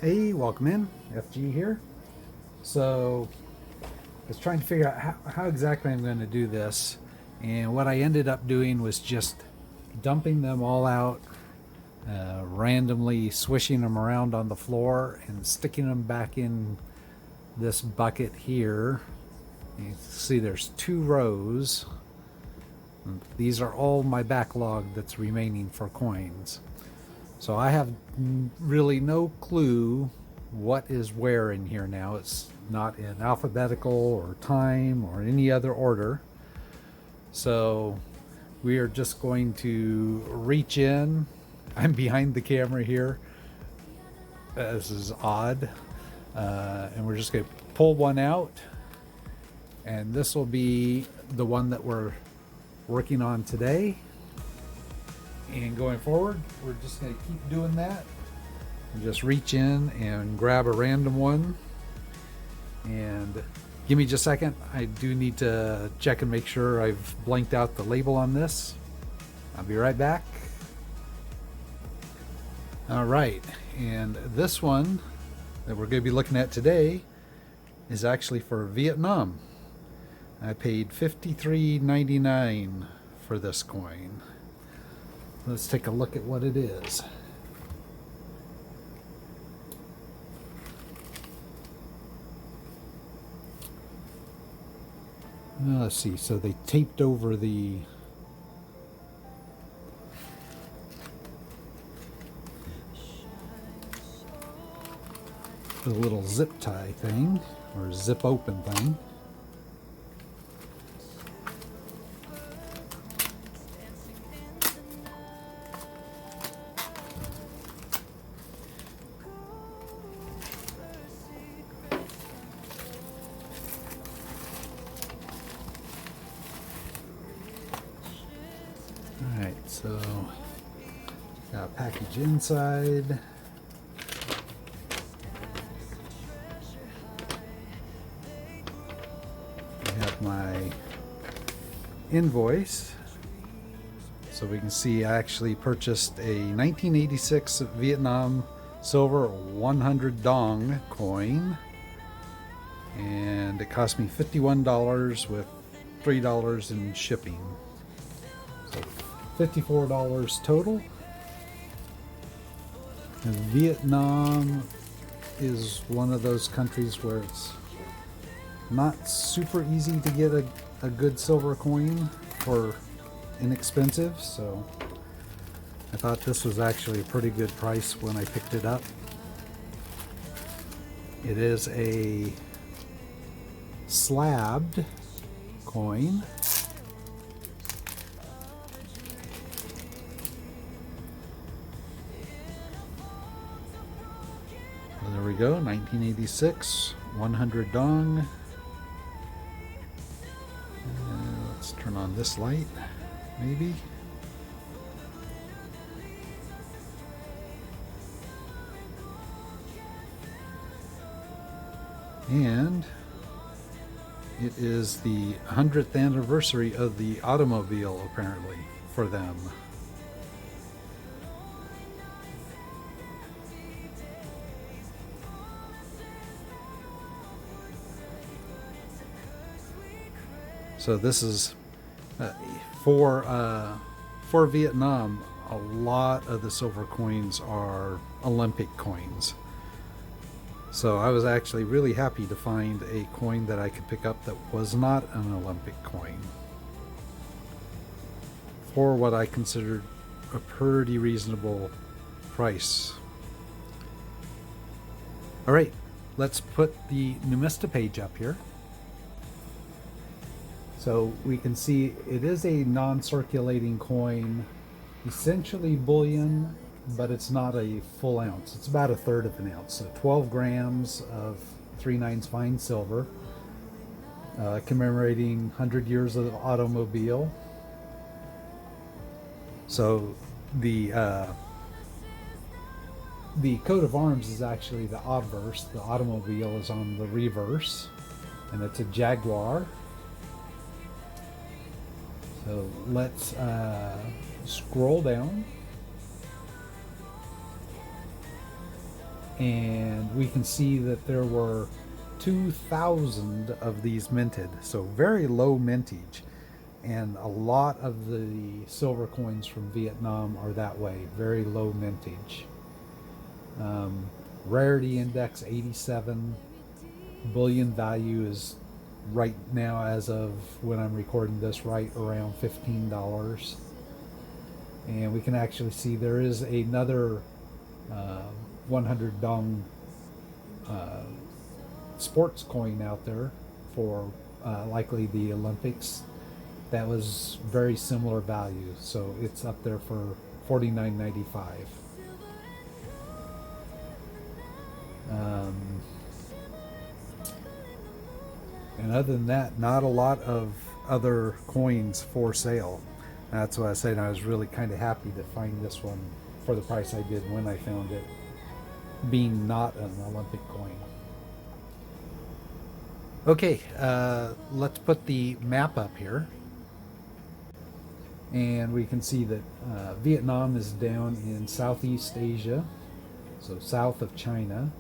Hey, welcome in. FG here. So, I was trying to figure out how exactly I'm going to do this. And what I ended up doing was just dumping them all out, randomly swishing them around on the floor and sticking them back in this bucket here. You can see there's 2 rows. These are all my backlog that's remaining for coins. So I have really no clue what is where in here now. It's not in alphabetical or time or any other order. So we are just going to reach in. I'm behind the camera here. This is odd. And we're just going to pull one out. And this will be the one that we're working on today. And going forward, we're just going to keep doing that. And just reach in and grab a random one. And give me just a second. I do need to check and make sure I've blanked out the label on this. I'll be right back. All right. And this one that we're going to be looking at today is actually for Vietnam. I paid $53.99 for this coin. Let's take a look at what it is. Let's see, so they taped over the little zip tie thing, or zip open thing. Alright, so got a package inside. I have my invoice. So we can see I actually purchased a 1986 Vietnam silver 100 dong coin. And it cost me $51 with $3 in shipping. So $54 total. And Vietnam is one of those countries where it's not super easy to get a good silver coin for inexpensive, so I thought this was actually a pretty good price when I picked it up. It is a slabbed coin. There we go, 1986, 100 dong. Let's turn on this light, maybe. And it is the 100th anniversary of the automobile, apparently, for them. So this is for Vietnam. A lot of the silver coins are Olympic coins. So I was actually really happy to find a coin that I could pick up that was not an Olympic coin for what I considered a pretty reasonable price. All right, let's put the Numista page up here. So we can see it is a non-circulating coin, essentially bullion, but it's not a full ounce. It's about 1/3 of an ounce. So 12 grams of 3/9 fine silver, commemorating 100 years of the automobile. So the coat of arms is actually the obverse. The automobile is on the reverse, and it's a Jaguar. So let's scroll down. and we can see that there were 2,000 of these minted, so very low mintage. And a lot of the silver coins from Vietnam are that way, very low mintage. Rarity index 87. Bullion value is right now, as of when I'm recording this, right around $15. And we can actually see there is another 100 dong sports coin out there for likely the Olympics. That was very similar value, so it's up there for $49.95. And other than that, not a lot of other coins for sale. That's why I said I was really kind of happy to find this one for the price I did when I found it, being not an Olympic coin. Okay, let's put the map up here. And we can see that Vietnam is down in Southeast Asia, so south of China,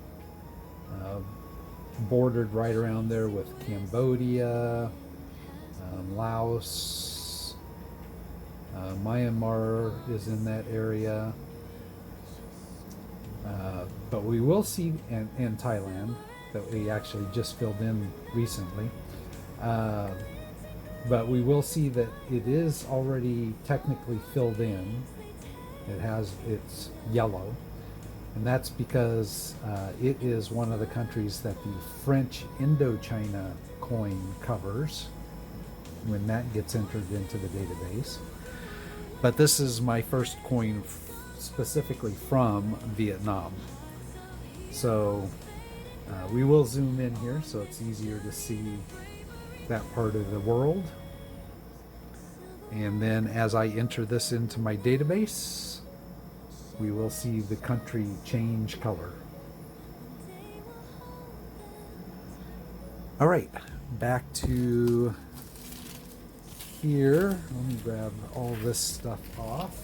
bordered right around there with Cambodia, Laos, Myanmar is in that area, but we will see, and Thailand, that we actually just filled in recently. But we will see that it is already technically filled in. It's yellow, and that's because it is one of the countries that the French Indochina coin covers when that gets entered into the database. But this is my first coin specifically from Vietnam. So we will zoom in here so it's easier to see that part of the world. And then as I enter this into my database, we will see the country change color. All right, back to here. Let me grab all this stuff off.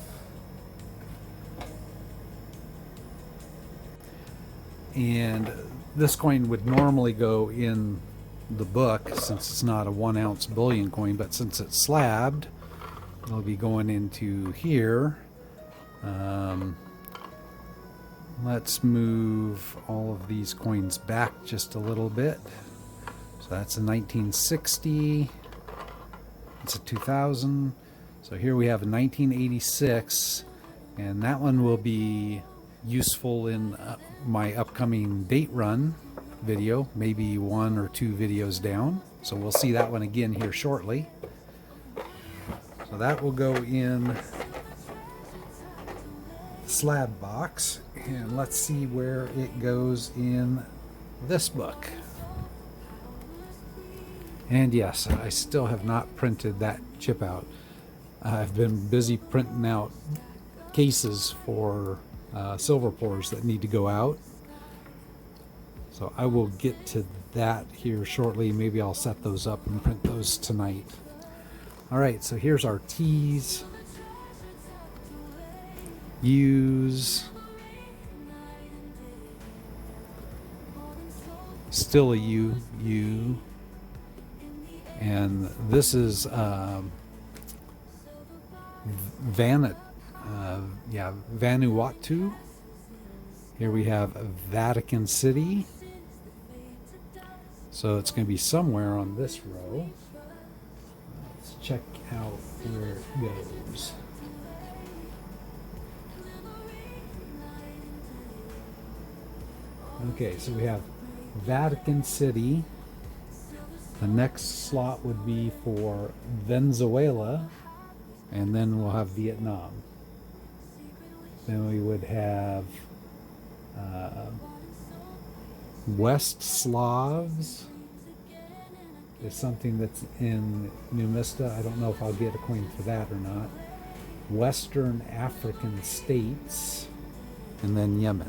And this coin would normally go in the book since it's not a 1 ounce bullion coin, but since it's slabbed, it'll be going into here. Let's move all of these coins back just a little bit. So that's a 1960. It's a 2000. So here we have a 1986, and that one will be useful in my upcoming date run video, maybe 1 or 2 videos down. So we'll see that one again here shortly. So that will go in slab box, and let's see where it goes in this book. And yes, I still have not printed that chip out. I've been busy printing out cases for silver pours that need to go out. So I will get to that here shortly. Maybe I'll set those up and print those tonight. All right, so here's our T's, U's, still a U, and this is Vanuatu. Here we have Vatican City. So it's going to be somewhere on this row. Let's check out where it goes. Okay, so we have Vatican City. The next slot would be for Venezuela, and then we'll have Vietnam. Then we would have West Slavs is something that's in Numista. I don't know if I'll get a coin for that or not. Western African states, and then Yemen.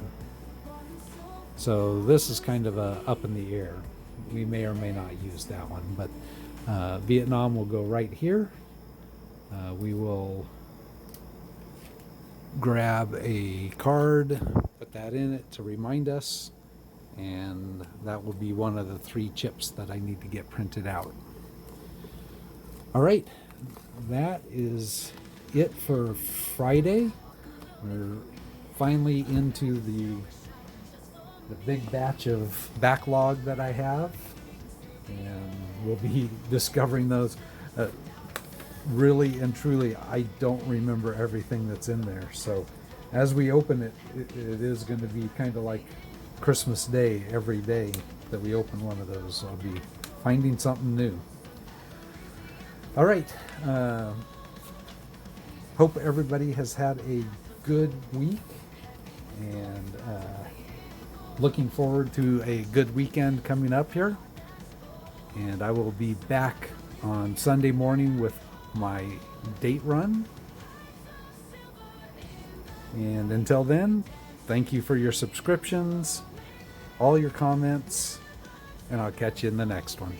So this is kind of up in the air. We may or may not use that one, but Vietnam will go right here. We will grab a card, put put that in it to remind us, and that will be one of the 3 chips that I need to get printed out. All right, that is it for Friday. We're finally into the big batch of backlog that I have, and we'll be discovering those. Really and truly, I don't remember everything that's in there, so as we open it, it is going to be kind of like Christmas Day. Every day that we open one of those, I'll be finding something new. All right, hope everybody has had a good week, and looking forward to a good weekend coming up here. And I will be back on Sunday morning with my date run. And until then, thank you for your subscriptions, all your comments, and I'll catch you in the next one.